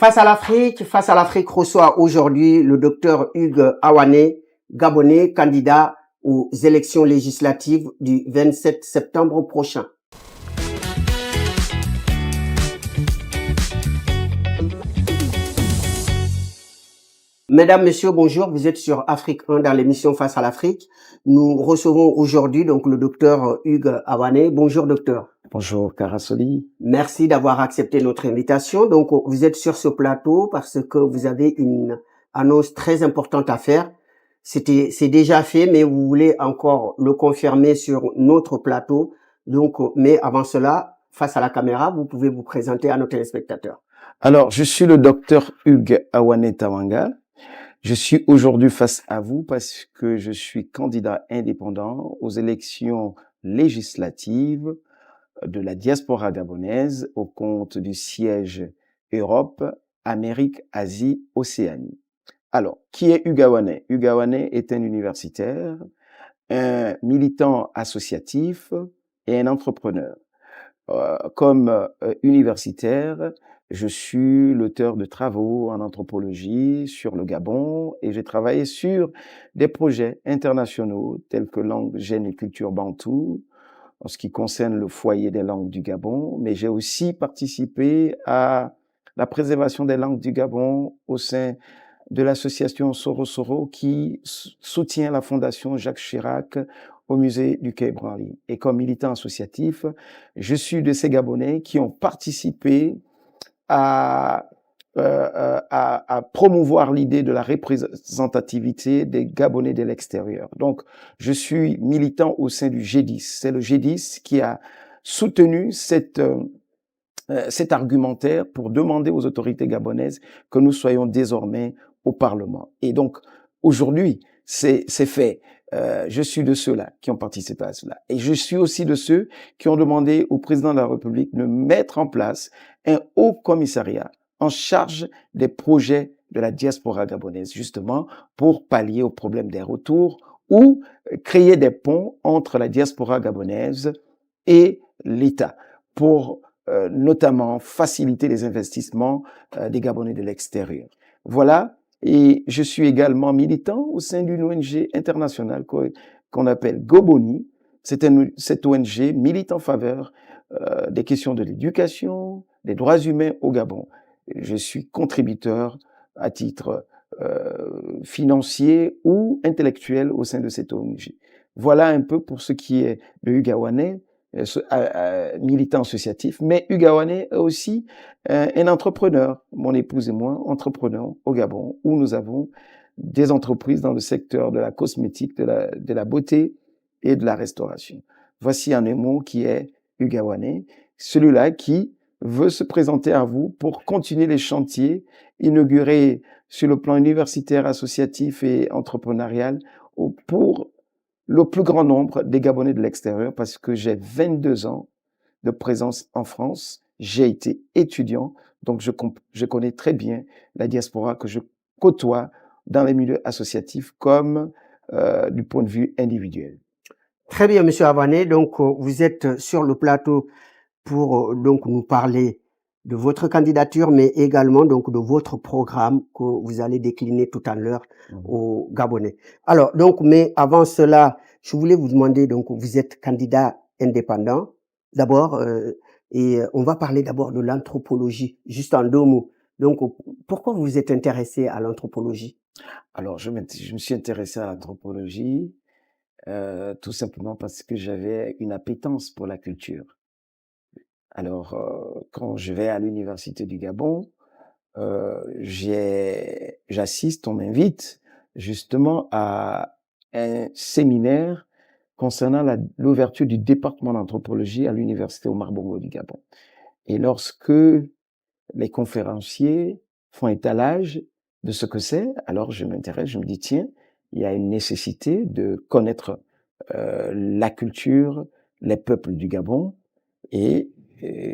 Face à l'Afrique reçoit aujourd'hui le docteur Hugues Awane, gabonais, candidat aux élections législatives du 27 septembre prochain. Mesdames, Messieurs, bonjour. Vous êtes sur Afrique 1 dans l'émission Face à l'Afrique. Nous recevons aujourd'hui donc le docteur Hugues Awane. Bonjour docteur. Bonjour Karasoli. Merci d'avoir accepté notre invitation. Donc vous êtes sur ce plateau parce que vous avez une annonce très importante à faire. C'est déjà fait, mais vous voulez encore le confirmer sur notre plateau. Donc, mais avant cela, face à la caméra, vous pouvez vous présenter à nos téléspectateurs. Alors, je suis le docteur Hugues Awane Tawanga. Je suis aujourd'hui face à vous parce que je suis candidat indépendant aux élections législatives de la diaspora gabonaise au compte du siège Europe, Amérique, Asie, Océanie. Alors, qui est Hugues Awane? Hugues Awane est un universitaire, un militant associatif et un entrepreneur. Comme universitaire, je suis l'auteur de travaux en anthropologie sur le Gabon et j'ai travaillé sur des projets internationaux tels que langue, gènes et culture bantou en ce qui concerne le foyer des langues du Gabon, mais j'ai aussi participé à la préservation des langues du Gabon au sein de l'association Soro Soro qui soutient la fondation Jacques Chirac au musée du Quai Branly. Et comme militant associatif, je suis de ces Gabonais qui ont participé à promouvoir l'idée de la représentativité des Gabonais de l'extérieur. Donc, je suis militant au sein du G10. C'est le G10 qui a soutenu cet argumentaire pour demander aux autorités gabonaises que nous soyons désormais au Parlement. Et donc, aujourd'hui, c'est fait. Je suis de ceux-là qui ont participé à cela. Et je suis aussi de ceux qui ont demandé au président de la République de mettre en place un haut commissariat en charge des projets de la diaspora gabonaise, justement pour pallier au problème des retours ou créer des ponts entre la diaspora gabonaise et l'État pour notamment faciliter les investissements des Gabonais de l'extérieur. Voilà. Et je suis également militant au sein d'une ONG internationale qu'on appelle Goboni. Cette ONG milite en faveur des questions de l'éducation, des droits humains au Gabon. Je suis contributeur à titre financier ou intellectuel au sein de cette ONG. Voilà un peu pour ce qui est de Hugues Awane, militant associatif, mais Hugues Awane est aussi un entrepreneur. Mon épouse et moi, entrepreneurs au Gabon, où nous avons des entreprises dans le secteur de la cosmétique, de la beauté et de la restauration. Voici un mot qui est Hugues Awane, celui-là qui veut se présenter à vous pour continuer les chantiers inaugurés sur le plan universitaire, associatif et entrepreneurial pour le plus grand nombre des Gabonais de l'extérieur parce que j'ai 22 ans de présence en France. J'ai été étudiant, donc je connais très bien la diaspora que je côtoie dans les milieux associatifs comme du point de vue individuel. Très bien, Monsieur Awane. Donc, vous êtes sur le plateau pour donc nous parler de votre candidature, mais également donc de votre programme que vous allez décliner tout à l'heure aux Gabonais. Alors, donc, mais avant cela, je voulais vous demander, donc, vous êtes candidat indépendant, d'abord, et on va parler d'abord de l'anthropologie, juste en 2 mots. Donc, pourquoi vous êtes intéressé à l'anthropologie? Alors, je me suis intéressé à l'anthropologie tout simplement parce que j'avais une appétence pour la culture. Alors, quand je vais à l'université du Gabon, j'assiste, on m'invite justement à un séminaire concernant l'ouverture du département d'anthropologie à l'université Omar Bongo du Gabon. Et lorsque les conférenciers font étalage de ce que c'est, alors je m'intéresse, je me dis, tiens, il y a une nécessité de connaître la culture, les peuples du Gabon, et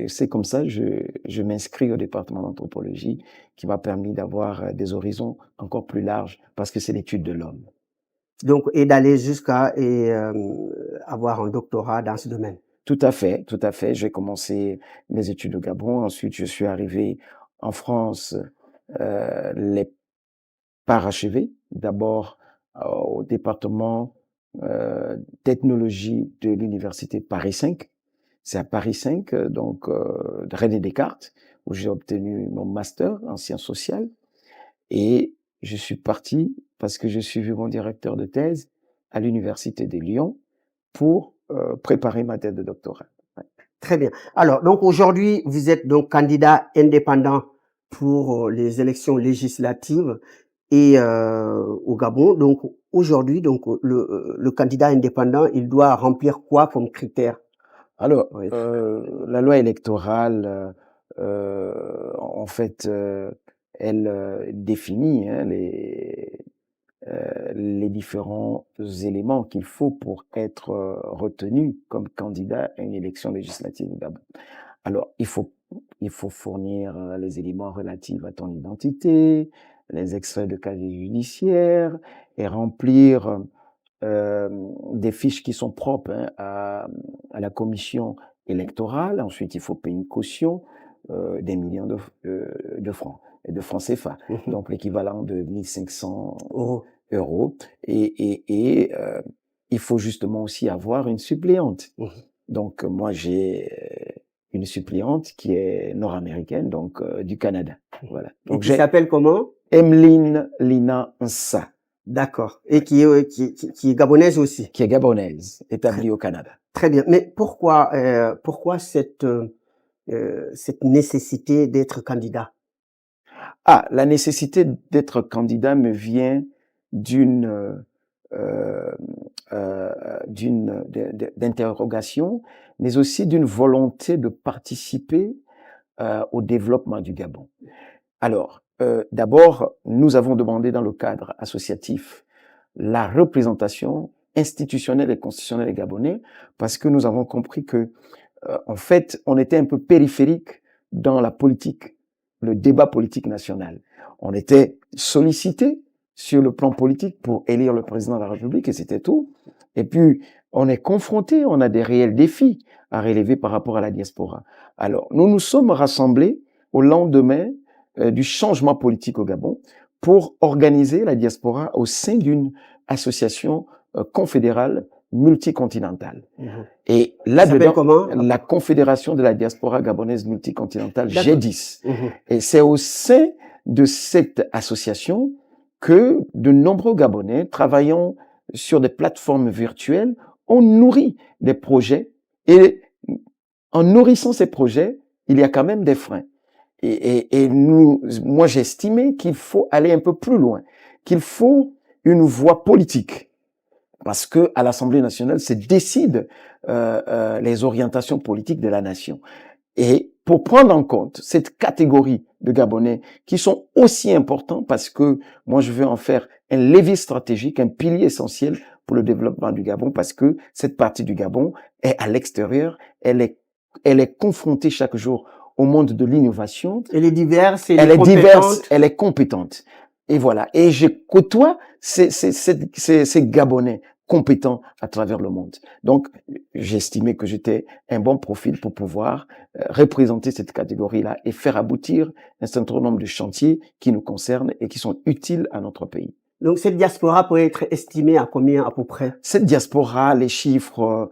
c'est comme ça que je m'inscris au département d'anthropologie qui m'a permis d'avoir des horizons encore plus larges parce que c'est l'étude de l'homme. Donc, et d'aller jusqu'à avoir un doctorat dans ce domaine. Tout à fait, tout à fait. J'ai commencé mes études au Gabon. Ensuite, je suis arrivé en France les parachevés, d'abord au département d'ethnologie de l'université Paris 5. C'est à Paris 5, donc de René Descartes, où j'ai obtenu mon master en sciences sociales. Et je suis parti parce que j'ai suivi mon directeur de thèse à l'université de Lyon pour préparer ma thèse de doctorat. Ouais. Très bien. Alors, donc aujourd'hui, vous êtes donc candidat indépendant pour les élections législatives et au Gabon. Donc aujourd'hui, donc le candidat indépendant, il doit remplir quoi comme critère? Alors, Oui. la loi électorale, en fait, elle définit hein, les différents éléments qu'il faut pour être retenu comme candidat à une élection législative au Gabon. Alors, il faut fournir les éléments relatifs à ton identité, les extraits de casier judiciaire et remplir des fiches qui sont propres hein, à la commission électorale. Ensuite, il faut payer une caution des millions de francs, de francs CFA, donc l'équivalent de 1500 euros. Et il faut justement aussi avoir une suppléante. Donc, moi, j'ai une suppléante qui est nord-américaine, donc du Canada. Voilà. Donc, et qui s'appelle comment? Emeline Lina Nsa. D'accord. Et qui est gabonaise aussi. Qui est gabonaise, établie au Canada. Très bien. Mais pourquoi cette nécessité d'être candidat? Ah, la nécessité d'être candidat me vient d'interrogation, mais aussi d'une volonté de participer au développement du Gabon. Alors, d'abord, nous avons demandé dans le cadre associatif la représentation institutionnelle et constitutionnelle des Gabonais parce que nous avons compris que, en fait, on était un peu périphérique dans la politique, le débat politique national. On était sollicité sur le plan politique pour élire le président de la République et c'était tout. Et puis, on est confronté, on a des réels défis à relever par rapport à la diaspora. Alors, nous nous sommes rassemblés au lendemain du changement politique au Gabon pour organiser la diaspora au sein d'une association confédérale multicontinentale. Et là-dedans, la Confédération de la diaspora gabonaise multicontinentale, G10. Et c'est au sein de cette association que de nombreux Gabonais travaillant sur des plateformes virtuelles ont nourri des projets. Et en nourrissant ces projets, il y a quand même des freins. Et moi, j'estimais qu'il faut aller un peu plus loin, qu'il faut une voie politique. Parce que à l'Assemblée nationale se décident les orientations politiques de la nation. Et pour prendre en compte cette catégorie de Gabonais qui sont aussi importants parce que moi je veux en faire un levier stratégique, un pilier essentiel pour le développement du Gabon parce que cette partie du Gabon est à l'extérieur, elle est confrontée chaque jour au monde de l'innovation. Elle est diverse, elle est diverse, elle est compétente. Et voilà. Et je côtoie ces Gabonais compétents à travers le monde. Donc, j'estimais que j'étais un bon profil pour pouvoir représenter cette catégorie-là et faire aboutir un certain nombre de chantiers qui nous concernent et qui sont utiles à notre pays. Donc, cette diaspora peut être estimée à combien à peu près? Cette diaspora, les chiffres,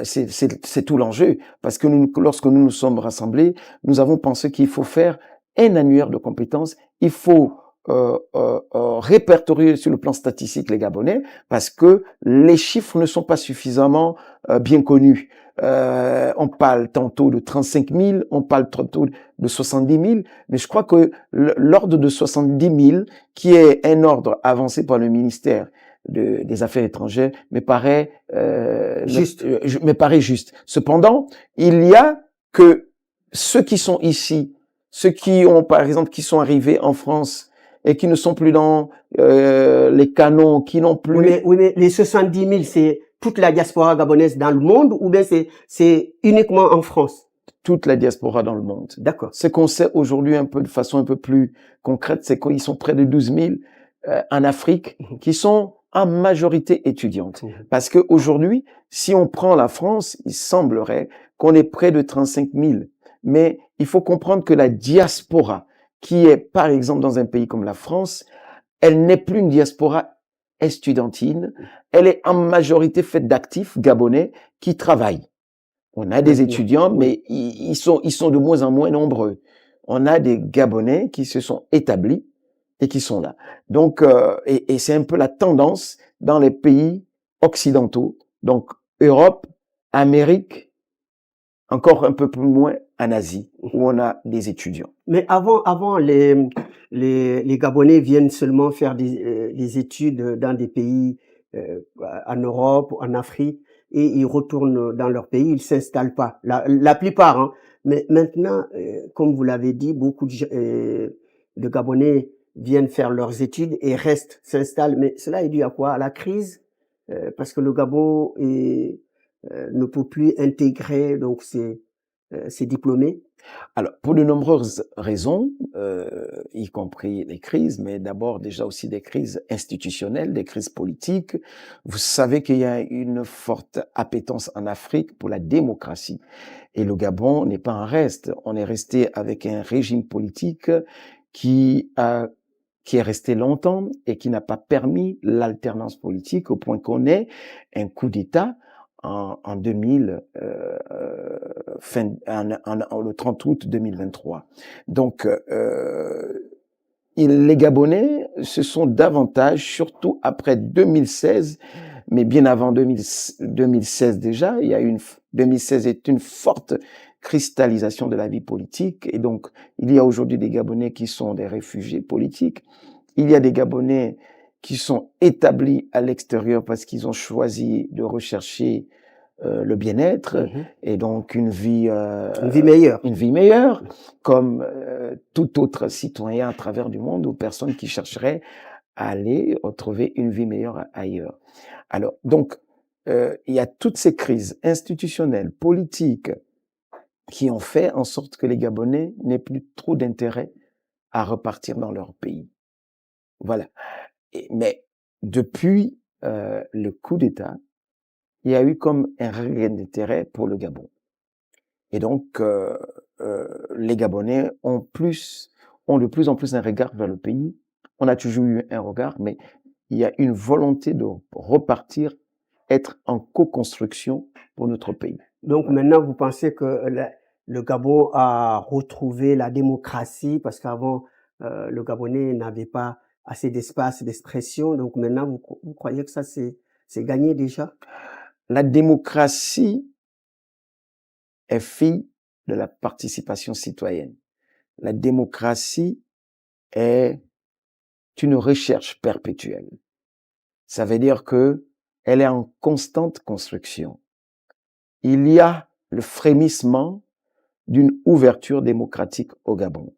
c'est tout l'enjeu. Parce que lorsque nous nous sommes rassemblés, nous avons pensé qu'il faut faire un annuaire de compétences. Il faut répertorier sur le plan statistique les Gabonais parce que les chiffres ne sont pas suffisamment bien connus. On parle tantôt de 35 000, on parle tantôt de 70 000, mais je crois que l'ordre de 70 000, qui est un ordre avancé par le ministère des Affaires étrangères, me paraît juste. Cependant, il y a que ceux qui sont ici, ceux qui ont, par exemple, qui sont arrivés en France et qui ne sont plus dans les canons, qui n'ont plus... Oui, mais les 70 000, c'est toute la diaspora gabonaise dans le monde ou bien c'est uniquement en France? Toute la diaspora dans le monde. D'accord. Ce qu'on sait aujourd'hui de façon un peu plus concrète, c'est qu'ils sont près de 12 000 en Afrique qui sont en majorité étudiantes. Parce que aujourd'hui, si on prend la France, il semblerait qu'on est près de 35 000. Mais il faut comprendre que la diaspora, qui est, par exemple, dans un pays comme la France, elle n'est plus une diaspora estudiantine, elle est en majorité faite d'actifs gabonais qui travaillent. On a des Maintenant, étudiants, oui. mais ils sont de moins en moins nombreux. On a des Gabonais qui se sont établis et qui sont là. Donc, et c'est un peu la tendance dans les pays occidentaux, donc Europe, Amérique, encore un peu plus loin en Asie, où on a des étudiants. Mais avant les Gabonais viennent seulement faire des études dans des pays en Europe, en Afrique, et ils retournent dans leur pays, ils s'installent pas. La plupart, hein. Mais maintenant, comme vous l'avez dit, beaucoup de Gabonais viennent faire leurs études et restent, s'installent. Mais cela est dû à quoi? À la crise, parce que le Gabon ne peut plus intégrer donc ses diplômés. Alors, pour de nombreuses raisons, y compris les crises, mais d'abord déjà aussi des crises institutionnelles, des crises politiques. Vous savez qu'il y a une forte appétence en Afrique pour la démocratie. Et le Gabon n'est pas un reste. On est resté avec un régime politique qui a qui est resté longtemps et qui n'a pas permis l'alternance politique au point qu'on ait un coup d'État en 2000, le 30 août 2023. Donc, les Gabonais se sont davantage, surtout après 2016, mais bien avant 2016 déjà, 2016 est une forte cristallisation de la vie politique, et donc il y a aujourd'hui des Gabonais qui sont des réfugiés politiques, il y a des Gabonais qui sont établis à l'extérieur parce qu'ils ont choisi de rechercher le bien-être et donc une vie meilleure, comme tout autre citoyen à travers du monde ou personne qui chercherait à aller trouver une vie meilleure ailleurs. Alors, donc, il y a toutes ces crises institutionnelles, politiques, qui ont fait en sorte que les Gabonais n'aient plus trop d'intérêt à repartir dans leur pays. Voilà. Mais depuis le coup d'État, il y a eu comme un regain d'intérêt pour le Gabon. Et donc, les Gabonais ont de plus en plus un regard vers le pays. On a toujours eu un regard, mais il y a une volonté de repartir, être en co-construction pour notre pays. Donc maintenant, vous pensez que le Gabon a retrouvé la démocratie parce qu'avant, le Gabonais n'avait pas assez d'espace d'expression. Donc maintenant, vous croyez que ça, c'est gagné déjà? La démocratie est fille de la participation citoyenne. La démocratie est une recherche perpétuelle. Ça veut dire que elle est en constante construction. Il y a le frémissement d'une ouverture démocratique au Gabon.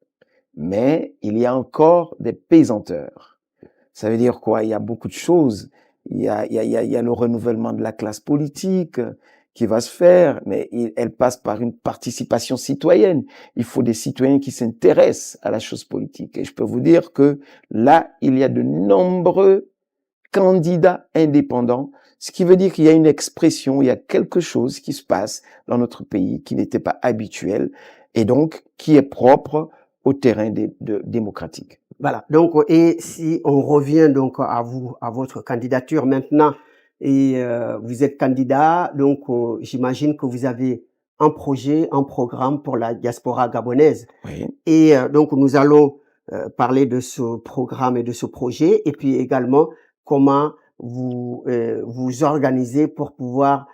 Mais il y a encore des pesanteurs. Ça veut dire quoi? Il y a beaucoup de choses. Il y a le renouvellement de la classe politique qui va se faire, mais elle passe par une participation citoyenne. Il faut des citoyens qui s'intéressent à la chose politique. Et je peux vous dire que là, il y a de nombreux candidats indépendants, ce qui veut dire qu'il y a une expression, il y a quelque chose qui se passe dans notre pays qui n'était pas habituel et donc qui est propre au terrain démocratique. Voilà. Donc, et si on revient donc à vous, à votre candidature maintenant, et vous êtes candidat, donc j'imagine que vous avez un projet, un programme pour la diaspora gabonaise. Oui. Et donc nous allons parler de ce programme et de ce projet, et puis également comment vous organisez pour pouvoir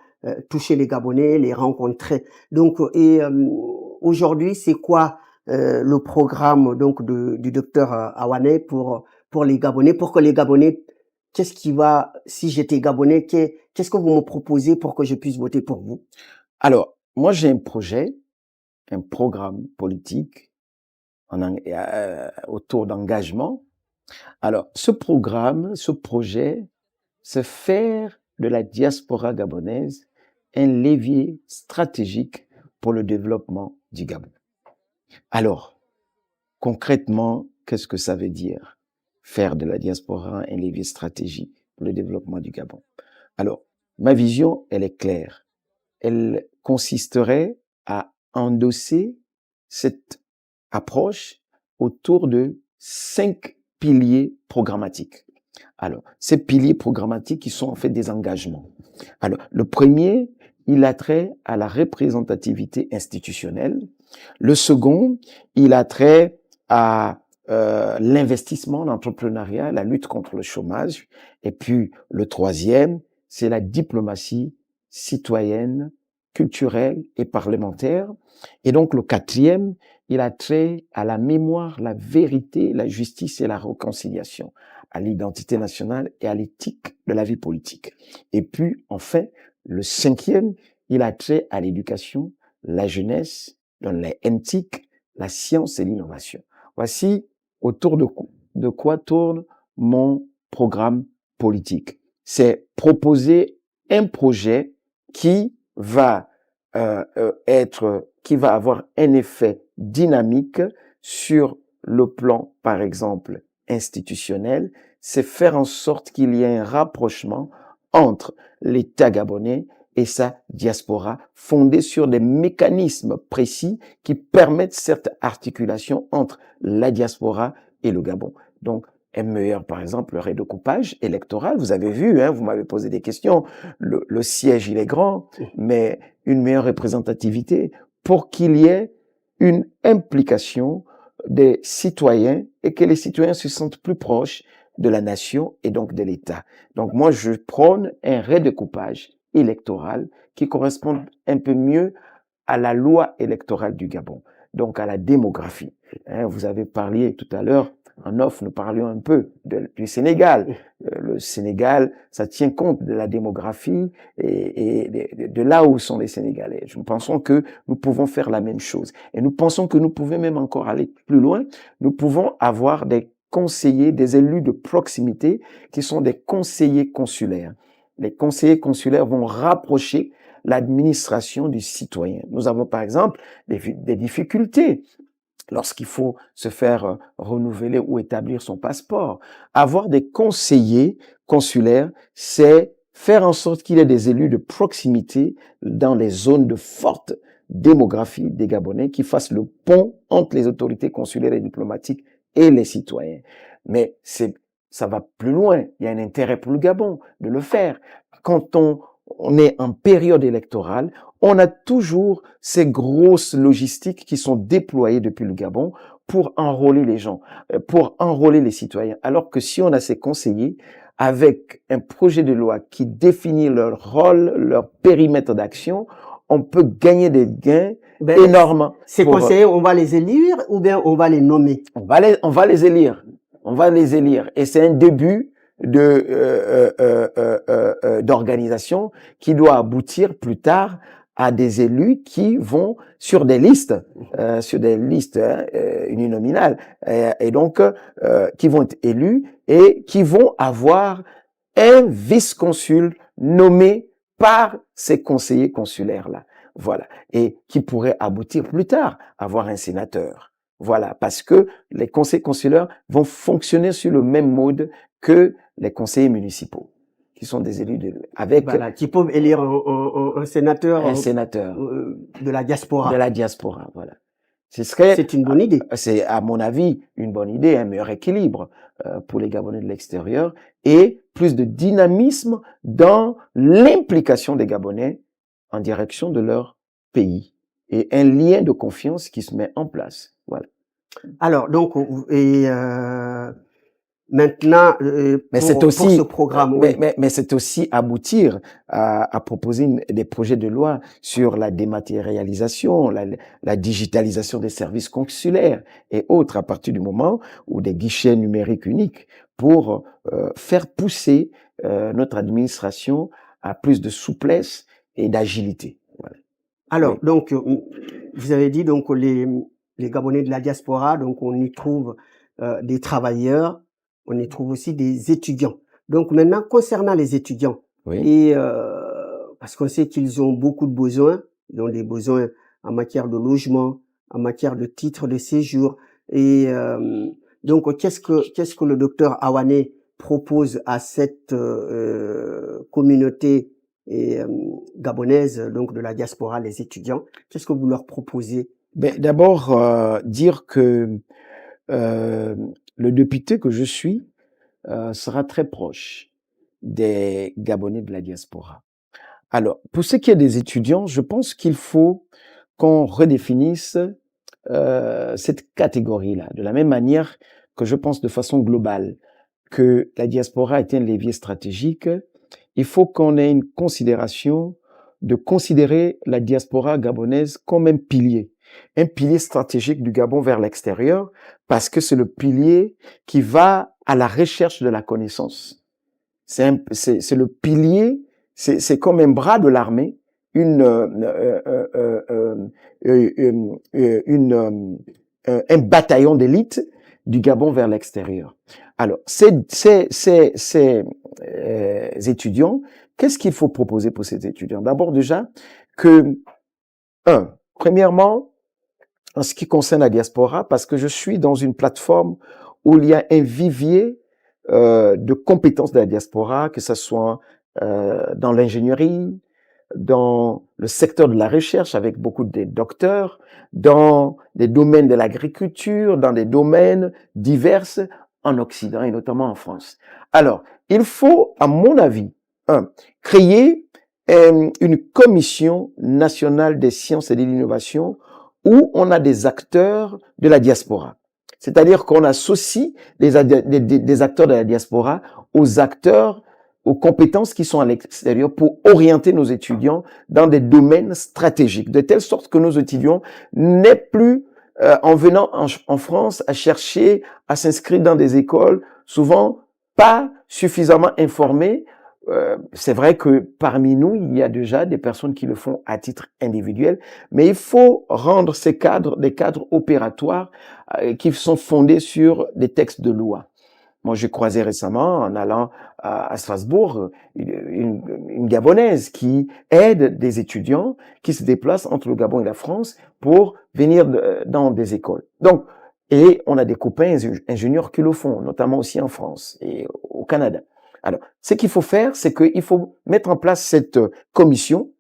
toucher les Gabonais, les rencontrer. Donc, et aujourd'hui, c'est quoi le programme donc du docteur Awane pour les Gabonais, pour que les Gabonais, qu'est-ce qui va, si j'étais Gabonais, qu'est-ce que vous me proposez pour que je puisse voter pour vous? Alors, moi j'ai un projet, un programme politique autour d'engagement. Alors, ce programme, ce projet, c'est faire de la diaspora gabonaise un levier stratégique pour le développement du Gabon. Alors, concrètement, qu'est-ce que ça veut dire? Faire de la diaspora un levier stratégique pour le développement du Gabon. Alors, ma vision, elle est claire. Elle consisterait à endosser cette approche autour de 5 piliers programmatiques. Alors, ces piliers programmatiques qui sont en fait des engagements. Alors, le premier, il a trait à la représentativité institutionnelle. Le second, il a trait à l'investissement, l'entrepreneuriat, la lutte contre le chômage. Et puis, le troisième, c'est la diplomatie citoyenne, culturelle et parlementaire. Et donc, le quatrième, il a trait à la mémoire, la vérité, la justice et la réconciliation, à l'identité nationale et à l'éthique de la vie politique. Et puis, enfin, le cinquième, il a trait à l'éducation, la jeunesse, l'éthique, la science et l'innovation. Voici autour de quoi tourne mon programme politique. C'est proposer un projet qui va qui va avoir un effet dynamique sur le plan, par exemple, institutionnel. C'est faire en sorte qu'il y ait un rapprochement entre l'État gabonais et sa diaspora, fondé sur des mécanismes précis qui permettent cette articulation entre la diaspora et le Gabon. Donc, un meilleur, par exemple, le redécoupage électoral. Vous avez vu, hein, vous m'avez posé des questions. Le siège, il est grand, mais une meilleure représentativité pour qu'il y ait une implication des citoyens et que les citoyens se sentent plus proches de la nation et donc de l'État. Donc, moi, je prône un redécoupage électoral qui corresponde un peu mieux à la loi électorale du Gabon, donc à la démographie. Hein, vous avez parlé tout à l'heure, en off, nous parlions un peu du Sénégal. Le Sénégal, ça tient compte de la démographie et de là où sont les Sénégalais. Nous pensons que nous pouvons faire la même chose. Et nous pensons que nous pouvons même encore aller plus loin. Nous pouvons avoir des conseillers, des élus de proximité qui sont des conseillers consulaires. Les conseillers consulaires vont rapprocher l'administration du citoyen. Nous avons par exemple des difficultés lorsqu'il faut se faire renouveler ou établir son passeport. Avoir des conseillers consulaires, c'est faire en sorte qu'il y ait des élus de proximité dans les zones de forte démographie des Gabonais qui fassent le pont entre les autorités consulaires et diplomatiques et les citoyens. Mais ça va plus loin. Il y a un intérêt pour le Gabon de le faire. Quand on est en période électorale, on a toujours ces grosses logistiques qui sont déployées depuis le Gabon pour enrôler les gens, pour enrôler les citoyens. Alors que si on a ces conseillers avec un projet de loi qui définit leur rôle, leur périmètre d'action, on peut gagner des gains énormes. Ces conseillers, on va les élire ou bien on va les nommer? On va les élire. On va les élire. Et c'est un début d'organisation qui doit aboutir plus tard à des élus qui vont sur des listes uninominales, et donc qui vont être élus et qui vont avoir un vice-consul nommé par ces conseillers consulaires-là. Voilà. Et qui pourrait aboutir plus tard à avoir un sénateur. Voilà. Parce que les conseillers consulaires vont fonctionner sur le même mode que les conseillers municipaux, qui sont des élus qui peuvent élire un sénateur. Un sénateur. De la diaspora. De la diaspora, voilà. C'est une bonne idée. C'est, à mon avis, une bonne idée, un meilleur équilibre pour les Gabonais de l'extérieur et plus de dynamisme dans l'implication des Gabonais en direction de leur pays et un lien de confiance qui se met en place. Voilà. Alors, donc, maintenant, pour ce programme, mais c'est aussi aboutir à proposer des projets de loi sur la dématérialisation, la digitalisation des services consulaires et autres, à partir du moment où des guichets numériques uniques pour faire pousser notre administration à plus de souplesse et d'agilité. Voilà. Alors, donc, vous avez dit donc les Gabonais de la diaspora, donc on y trouve des travailleurs. On y trouve aussi des étudiants. Donc maintenant, concernant les étudiants, et parce qu'on sait qu'ils ont beaucoup de besoins, ils ont des besoins en matière de logement, en matière de titres de séjour. Et donc, qu'est-ce que le docteur Awane propose à cette communauté gabonaise, donc de la diaspora, les étudiants? Qu'est-ce que vous leur proposez? D'abord, dire que le député que je suis sera très proche des Gabonais de la diaspora. Alors, pour ce qui est des étudiants, je pense qu'il faut qu'on redéfinisse cette catégorie-là, de la même manière que je pense de façon globale que la diaspora est un levier stratégique. Il faut qu'on ait une considération de considérer la diaspora gabonaise comme un pilier stratégique du Gabon vers l'extérieur, parce que c'est le pilier qui va à la recherche de la connaissance. C'est le pilier, c'est comme un bras de l'armée, une, un bataillon d'élite du Gabon vers l'extérieur. Alors, ces étudiants, qu'est-ce qu'il faut proposer pour ces étudiants? D'abord déjà que, premièrement, en ce qui concerne la diaspora, parce que je suis dans une plateforme où il y a un vivier de compétences de la diaspora, que ce soit dans l'ingénierie, dans le secteur de la recherche avec beaucoup de docteurs, dans des domaines de l'agriculture, dans des domaines divers en Occident et notamment en France. Alors, il faut, à mon avis, créer une commission nationale des sciences et de l'innovation où on a des acteurs de la diaspora. C'est-à-dire qu'on associe des acteurs de la diaspora aux compétences qui sont à l'extérieur pour orienter nos étudiants dans des domaines stratégiques, de telle sorte que nos étudiants n'aient plus, en venant en France, à chercher à s'inscrire dans des écoles souvent pas suffisamment informées. C'est vrai que parmi nous, il y a déjà des personnes qui le font à titre individuel, mais il faut rendre ces cadres des cadres opératoires qui sont fondés sur des textes de loi. Moi, j'ai croisé récemment, en allant à Strasbourg, une Gabonaise qui aide des étudiants qui se déplacent entre le Gabon et la France pour venir dans des écoles. Donc, et on a des copains ingénieurs qui le font, notamment aussi en France et au Canada. Alors, ce qu'il faut faire, c'est qu'il faut mettre en place cette commission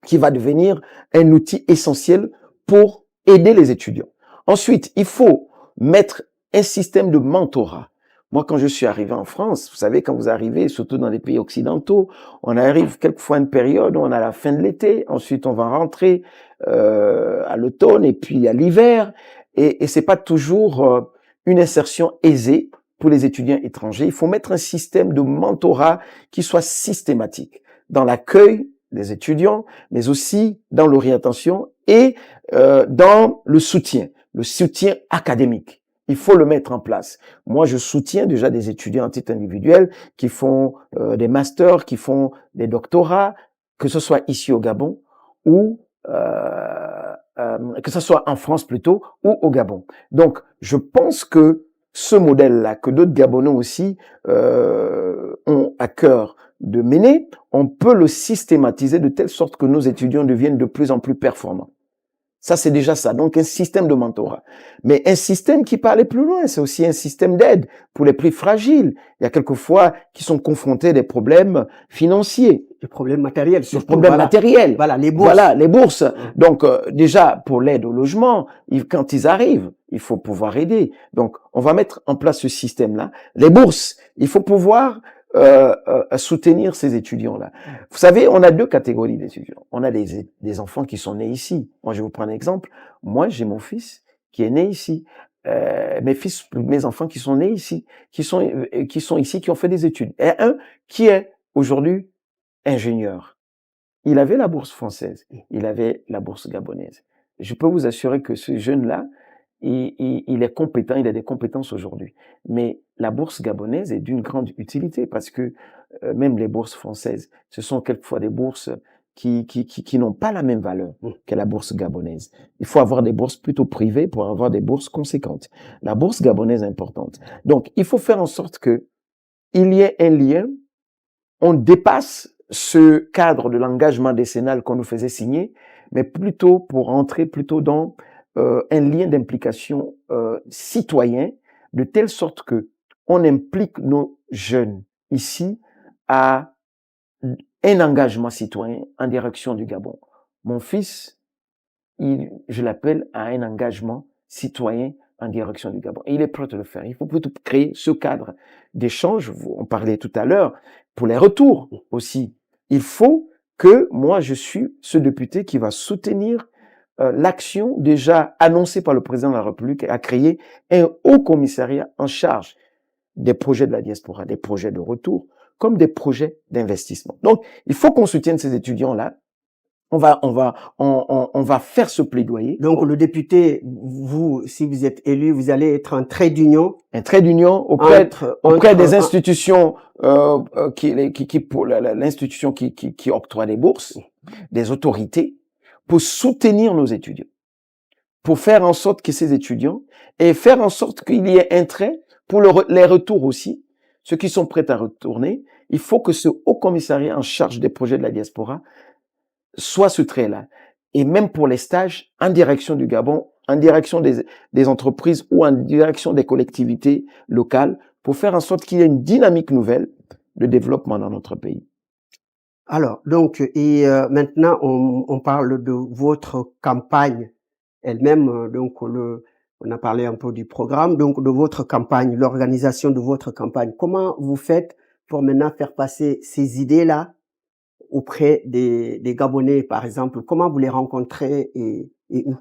qui va devenir un outil essentiel pour aider les étudiants. Ensuite, il faut mettre un système de mentorat. Moi, quand je suis arrivé en France, vous savez, quand vous arrivez, surtout dans les pays occidentaux, on arrive quelquefois à une période où on a la fin de l'été, ensuite on va rentrer à l'automne et puis à l'hiver, et c'est pas toujours une insertion aisée pour les étudiants étrangers. Il faut mettre un système de mentorat qui soit systématique dans l'accueil des étudiants, mais aussi dans l'orientation et dans le soutien académique. Il faut le mettre en place. Moi, je soutiens déjà des étudiants à titre individuel qui font des masters, qui font des doctorats, que ce soit ici au Gabon ou que ce soit en France plutôt ou au Gabon. Donc, je pense que ce modèle-là, que d'autres Gabonais aussi ont à cœur de mener, on peut le systématiser de telle sorte que nos étudiants deviennent de plus en plus performants. Ça, c'est déjà ça. Donc, un système de mentorat. Mais un système qui peut aller plus loin, c'est aussi un système d'aide pour les plus fragiles. Il y a quelquefois qui sont confrontés à des problèmes financiers. Des problèmes matériels, surtout. Des problèmes matériels. Voilà, les bourses. Voilà, les bourses. Donc, déjà, pour l'aide au logement, quand ils arrivent, il faut pouvoir aider. Donc, on va mettre en place ce système-là. Les bourses, il faut pouvoir soutenir ces étudiants-là. Vous savez, on a deux catégories d'étudiants. On a des enfants qui sont nés ici. Moi, je vais vous prendre un exemple. Moi, j'ai mon fils qui est né ici. Mes enfants qui sont nés ici, qui sont ici, qui ont fait des études. Et un qui est aujourd'hui ingénieur. Il avait la bourse française. Il avait la bourse gabonaise. Je peux vous assurer que ce jeune-là, il est compétent, il a des compétences aujourd'hui. Mais la bourse gabonaise est d'une grande utilité parce que même les bourses françaises, ce sont quelquefois des bourses qui n'ont pas la même valeur que la bourse gabonaise. Il faut avoir des bourses plutôt privées pour avoir des bourses conséquentes. La bourse gabonaise est importante. Donc, il faut faire en sorte que il y ait un lien. On dépasse ce cadre de l'engagement décennal qu'on nous faisait signer, mais plutôt pour entrer plutôt dans un lien d'implication citoyen, de telle sorte que on implique nos jeunes ici à un engagement citoyen en direction du Gabon. Mon fils, je l'appelle à un engagement citoyen en direction du Gabon. Et il est prêt à le faire. Il faut plutôt créer ce cadre d'échange. On parlait tout à l'heure pour les retours aussi. Il faut que moi, je suis ce député qui va soutenir l'action déjà annoncée par le président de la République à créer un haut commissariat en charge des projets de la diaspora, des projets de retour, comme des projets d'investissement. Donc, il faut qu'on soutienne ces étudiants-là. On va faire ce plaidoyer. Donc, le député, vous, si vous êtes élu, vous allez être un trait d'union. Un trait d'union auprès des institutions l'institution qui octroie des bourses, des autorités, pour soutenir nos étudiants, pour faire en sorte que ces étudiants et faire en sorte qu'il y ait un trait pour les retours aussi, ceux qui sont prêts à retourner. Il faut que ce haut commissariat en charge des projets de la diaspora soit ce trait-là. Et même pour les stages en direction du Gabon, en direction des entreprises ou en direction des collectivités locales, pour faire en sorte qu'il y ait une dynamique nouvelle de développement dans notre pays. Alors, donc, maintenant, on parle de votre campagne elle-même. Donc, on a parlé un peu du programme, donc de votre campagne, l'organisation de votre campagne. Comment vous faites pour maintenant faire passer ces idées-là auprès des Gabonais, par exemple? Comment vous les rencontrez et où?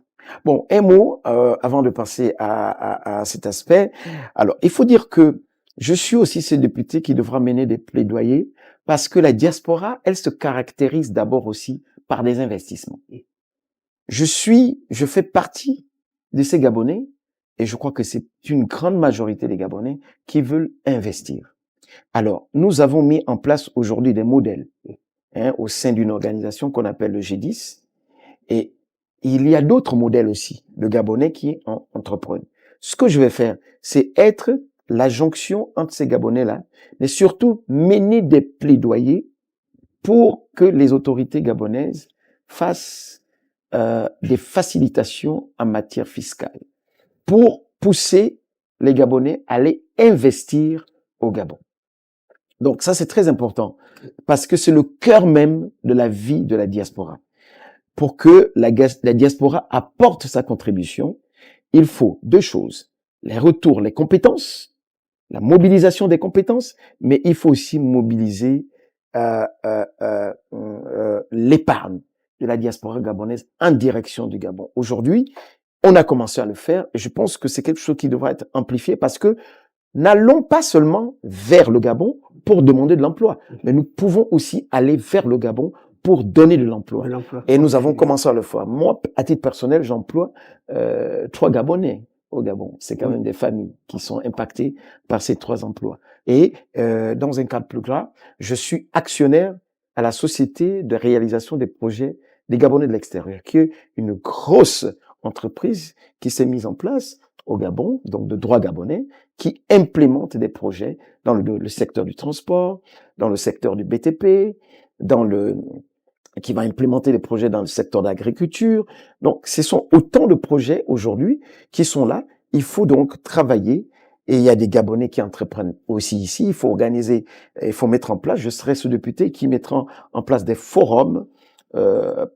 Bon, un mot avant de passer à cet aspect. Alors, il faut dire que je suis aussi ce député qui devra mener des plaidoyers parce que la diaspora, elle se caractérise d'abord aussi par des investissements. Je fais partie de ces Gabonais et je crois que c'est une grande majorité des Gabonais qui veulent investir. Alors, nous avons mis en place aujourd'hui des modèles au sein d'une organisation qu'on appelle le G10 et il y a d'autres modèles aussi de Gabonais qui entreprennent. Ce que je vais faire, c'est être la jonction entre ces Gabonais-là, mais surtout mener des plaidoyers pour que les autorités gabonaises fassent des facilitations en matière fiscale pour pousser les Gabonais à aller investir au Gabon. Donc ça, c'est très important parce que c'est le cœur même de la vie de la diaspora. Pour que la diaspora apporte sa contribution, il faut deux choses. Les retours, les compétences, la mobilisation des compétences, mais il faut aussi mobiliser l'épargne de la diaspora gabonaise en direction du Gabon. Aujourd'hui, on a commencé à le faire et je pense que c'est quelque chose qui devra être amplifié parce que n'allons pas seulement vers le Gabon pour demander de l'emploi, mais nous pouvons aussi aller vers le Gabon pour donner de l'emploi. Et nous avons commencé à le faire. Moi, à titre personnel, j'emploie 3 Gabonais au Gabon. C'est quand même des familles qui sont impactées par ces 3 emplois. Et dans un cadre plus grand, je suis actionnaire à la Société de réalisation des projets des Gabonais de l'extérieur, qui est une grosse entreprise qui s'est mise en place au Gabon, donc de droit gabonais, qui implémente des projets dans le secteur du transport, dans le secteur du BTP, qui va implémenter des projets dans le secteur de l'agriculture. Donc, ce sont autant de projets aujourd'hui qui sont là. Il faut donc travailler. Et il y a des Gabonais qui entreprennent aussi ici. Il faut organiser, il faut mettre en place, je serai ce député qui mettra en place des forums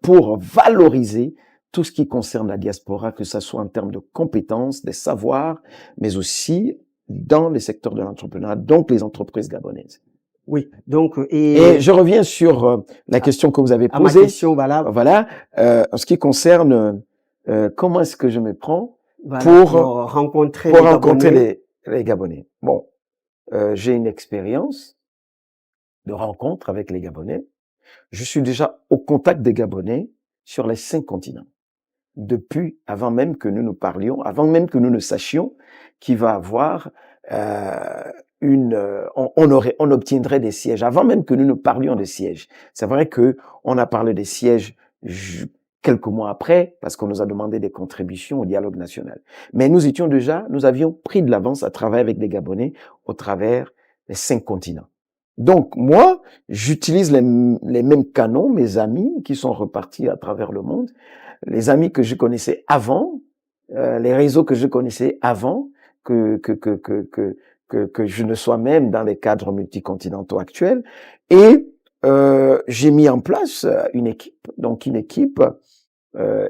pour valoriser tout ce qui concerne la diaspora, que ce soit en termes de compétences, des savoirs, mais aussi dans les secteurs de l'entrepreneuriat, donc les entreprises gabonaises. Oui, donc et je reviens sur la question que vous avez posée. Ma question, voilà, en ce qui concerne comment est-ce que je me prends pour rencontrer les Gabonais. Bon, j'ai une expérience de rencontre avec les Gabonais. Je suis déjà au contact des Gabonais sur les 5 continents. Depuis, avant même que nous nous parlions, avant même que nous ne sachions qu'il va avoir on obtiendrait des sièges avant même que nous ne parlions des sièges. C'est vrai que on a parlé des sièges quelques mois après parce qu'on nous a demandé des contributions au dialogue national. Mais nous avions pris de l'avance à travailler avec des Gabonais au travers des 5 continents. Donc moi, j'utilise les mêmes canaux, mes amis qui sont repartis à travers le monde, les amis que je connaissais avant, les réseaux que je connaissais avant que je ne sois même dans les cadres multicontinentaux actuels. Et j'ai mis en place une équipe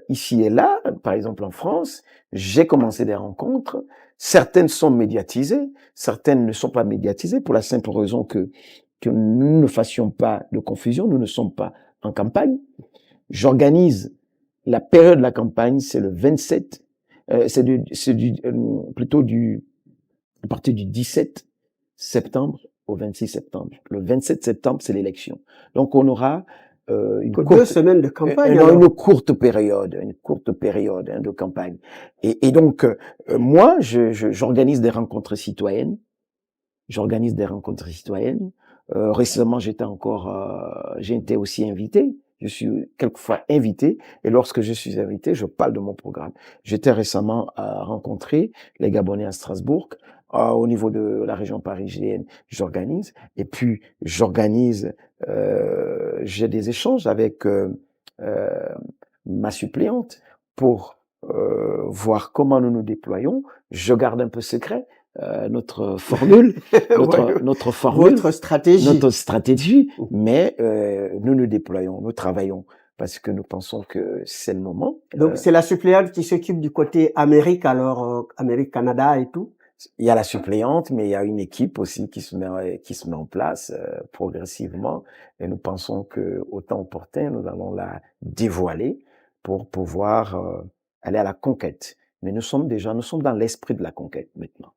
ici et là, par exemple en France, j'ai commencé des rencontres. Certaines sont médiatisées, certaines ne sont pas médiatisées pour la simple raison que nous ne fassions pas de confusion, nous ne sommes pas en campagne. J'organise la période de la campagne, c'est le 27, plutôt à partir du 17 septembre au 26 septembre. Le 27 septembre, c'est l'élection. Donc, on aura Que 2 semaines de campagne, non, alors. une courte période de campagne. Et donc, moi, j'organise des rencontres citoyennes. J'organise des rencontres citoyennes. Récemment, j'ai été aussi invité. Je suis quelquefois invité. Et lorsque je suis invité, je parle de mon programme. J'étais récemment à rencontrer les Gabonais à Strasbourg. Au niveau de la région parisienne, j'organise. Et puis, j'ai des échanges avec euh, ma suppléante pour voir comment nous nous déployons. Je garde un peu secret notre formule, Ouais, notre formule, votre stratégie. notre stratégie, mais nous nous déployons, nous travaillons parce que nous pensons que c'est le moment. Donc, c'est la suppléante qui s'occupe du côté Amérique, alors, Amérique, Canada et tout. Il y a la suppléante, mais il y a une équipe aussi qui se met en place progressivement. Et nous pensons que au temps opportun, nous allons la dévoiler pour pouvoir aller à la conquête. Mais nous sommes dans l'esprit de la conquête maintenant.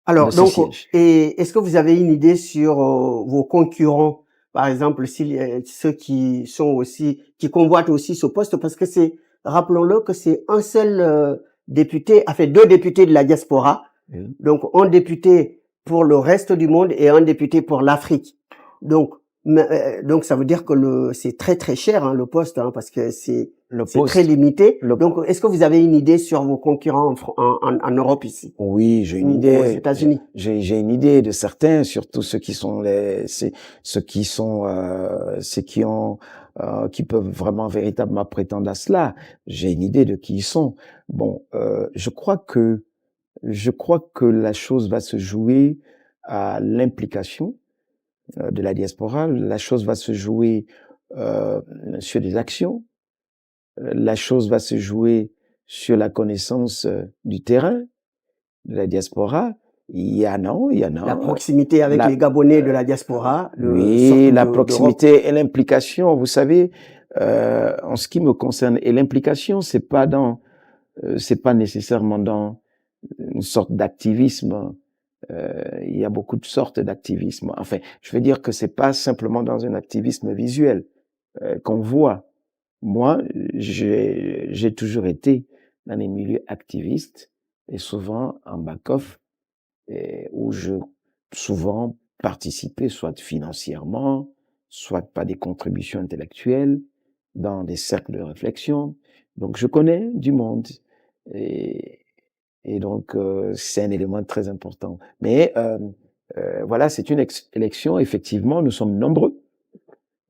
Alors, De ce donc, siège. et est-ce que vous avez une idée sur vos concurrents, par exemple, si, ceux qui convoitent aussi ce poste, parce que rappelons-le que c'est un seul député, enfin 2 députés de la diaspora, donc un député pour le reste du monde et un député pour l'Afrique. Donc, donc ça veut dire que c'est très très cher, hein, le poste, hein, parce que c'est très limité. Donc, est-ce que vous avez une idée sur vos concurrents en Europe ici? Oui, j'ai une Ou aux idée. États-Unis? J'ai une idée de certains, surtout qui peuvent vraiment véritablement prétendre à cela. J'ai une idée de qui ils sont. Bon, je crois que la chose va se jouer à l'implication de la diaspora. La chose va se jouer sur des actions. La chose va se jouer sur la connaissance du terrain, de la diaspora. Il y en a. La proximité avec les Gabonais de la diaspora, Oui, la proximité et l'implication, vous savez, en ce qui me concerne, et l'implication, c'est pas nécessairement dans une sorte d'activisme. Il y a beaucoup de sortes d'activisme. Enfin, je veux dire que c'est pas simplement dans un activisme visuel qu'on voit. Moi, j'ai toujours été dans les milieux activistes et souvent en back-off, où je souvent participé soit financièrement, soit par des contributions intellectuelles dans des cercles de réflexion. Donc, je connais du monde et, et donc c'est un élément très important. Mais voilà, c'est une élection. Effectivement, nous sommes nombreux.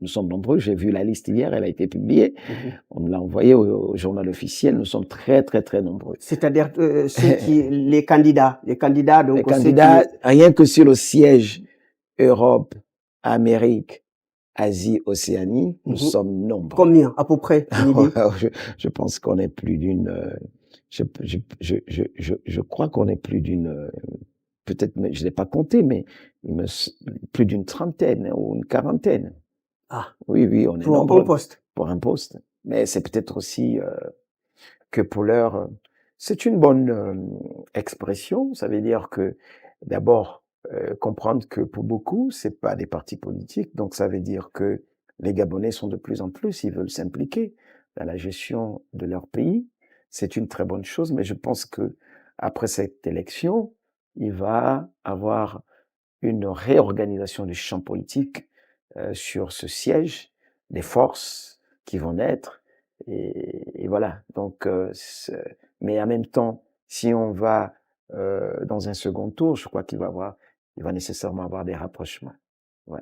Nous sommes nombreux. J'ai vu la liste hier, elle a été publiée. On nous l'a envoyée au journal officiel. Nous sommes très, très, très nombreux. C'est-à-dire les candidats, donc les candidats, rien que sur le siège Europe, Amérique, Asie, Océanie, nous sommes nombreux. Combien, à peu près, une idée? Je pense qu'on est plus d'une. Je crois qu'on est plus d'une. Peut-être, je l'ai pas compté, mais plus d'une trentaine ou une quarantaine. Ah. Oui, on est pour nombreux. Un poste. Pour un poste. Mais c'est peut-être aussi que pour l'heure, c'est une bonne expression. Ça veut dire que d'abord comprendre que pour beaucoup, c'est pas des partis politiques. Donc ça veut dire que les Gabonais sont de plus en plus, ils veulent s'impliquer dans la gestion de leur pays. C'est une très bonne chose, mais je pense que après cette élection, il va avoir une réorganisation du champ politique sur ce siège, des forces qui vont naître, et voilà. Donc, mais en même temps, si on va dans un second tour, je crois il va nécessairement avoir des rapprochements. Ouais.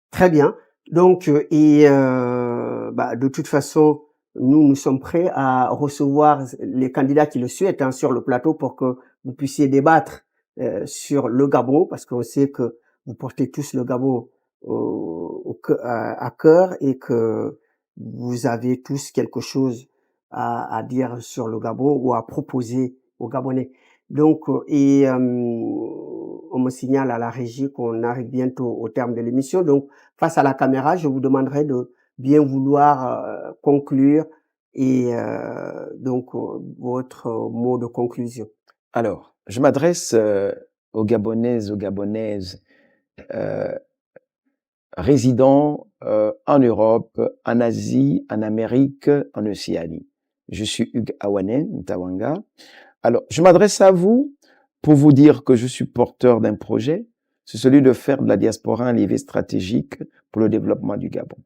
Très bien. Donc, de toute façon, nous sommes prêts à recevoir les candidats qui le souhaitent, hein, sur le plateau pour que vous puissiez débattre sur le Gabon, parce qu'on sait que vous portez tous le Gabon à cœur et que vous avez tous quelque chose à dire sur le Gabon ou à proposer aux Gabonais. Donc, on me signale à la régie qu'on arrive bientôt au terme de l'émission. Donc, face à la caméra, je vous demanderai de bien vouloir conclure et votre mot de conclusion. Alors, je m'adresse aux Gabonaises, résidant en Europe, en Asie, en Amérique, en Océanie. Je suis Hugues Awané Ntawanga. Alors, je m'adresse à vous pour vous dire que je suis porteur d'un projet, c'est celui de faire de la diaspora un levier stratégique pour le développement du Gabon.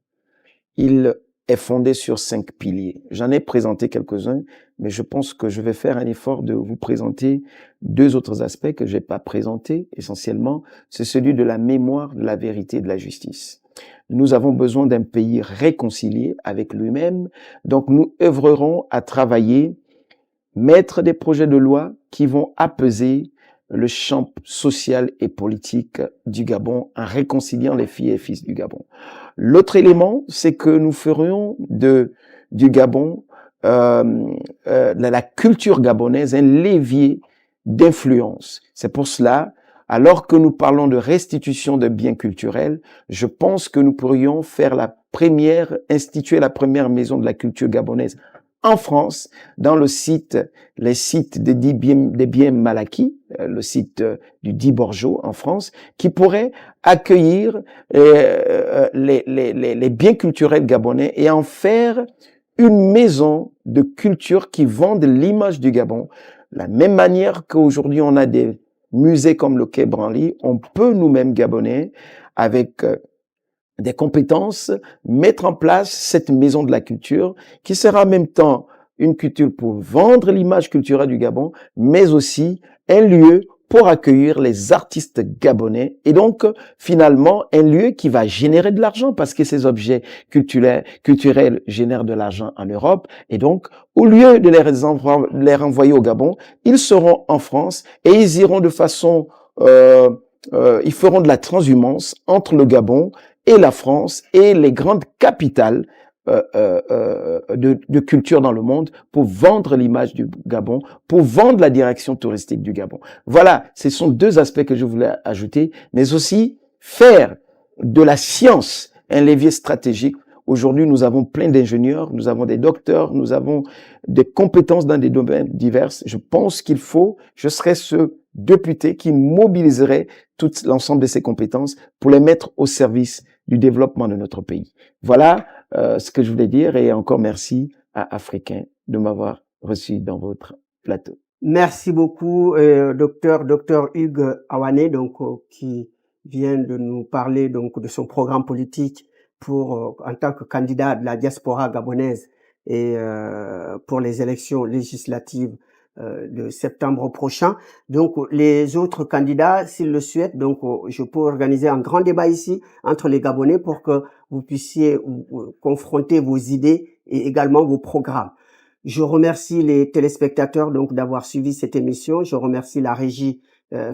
Il est fondé sur 5 piliers. J'en ai présenté quelques-uns, mais je pense que je vais faire un effort de vous présenter 2 autres aspects que je n'ai pas présentés essentiellement. C'est celui de la mémoire, de la vérité et de la justice. Nous avons besoin d'un pays réconcilié avec lui-même, donc nous œuvrerons à travailler, mettre des projets de loi qui vont apaiser le champ social et politique du Gabon en réconciliant les filles et fils du Gabon. L'autre élément, c'est que nous ferions du Gabon, la culture gabonaise, un levier d'influence. C'est pour cela, alors que nous parlons de restitution de biens culturels, je pense que nous pourrions faire instituer la première maison de la culture gabonaise en France, dans les sites des biens Malaki, le site du Di Borjo en France, qui pourrait accueillir les biens culturels gabonais et en faire une maison de culture qui vende l'image du Gabon. De la même manière qu'aujourd'hui on a des musées comme le Quai Branly, on peut nous-mêmes Gabonais, avec des compétences, mettre en place cette maison de la culture qui sera en même temps une culture pour vendre l'image culturelle du Gabon, mais aussi un lieu pour accueillir les artistes gabonais et donc finalement un lieu qui va générer de l'argent parce que ces objets culturels génèrent de l'argent en Europe et donc au lieu de les renvoyer au Gabon, ils seront en France et ils iront de façon ils feront de la transhumance entre le Gabon et la France et les grandes capitales de culture dans le monde pour vendre l'image du Gabon, pour vendre la direction touristique du Gabon. Voilà, ce sont 2 aspects que je voulais ajouter, mais aussi faire de la science un levier stratégique. Aujourd'hui, nous avons plein d'ingénieurs, nous avons des docteurs, nous avons des compétences dans des domaines divers. Je pense je serai ce député qui mobiliserait tout l'ensemble de ces compétences pour les mettre au service du développement de notre pays. Voilà ce que je voulais dire et encore merci à Africain de m'avoir reçu dans votre plateau. Merci beaucoup, docteur Hugues Awané, qui vient de nous parler de son programme politique en tant que candidat de la diaspora gabonaise et pour les élections législatives de septembre prochain. Donc, les autres candidats, s'ils le souhaitent, je peux organiser un grand débat ici entre les Gabonais pour que vous puissiez confronter vos idées et également vos programmes. Je remercie les téléspectateurs d'avoir suivi cette émission. Je remercie la régie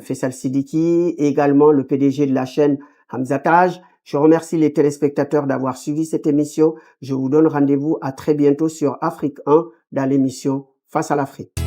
Faisal Sidiki et également le PDG de la chaîne Hamza Taj. Je remercie les téléspectateurs d'avoir suivi cette émission. Je vous donne rendez-vous à très bientôt sur Afrique 1 dans l'émission Face à l'Afrique.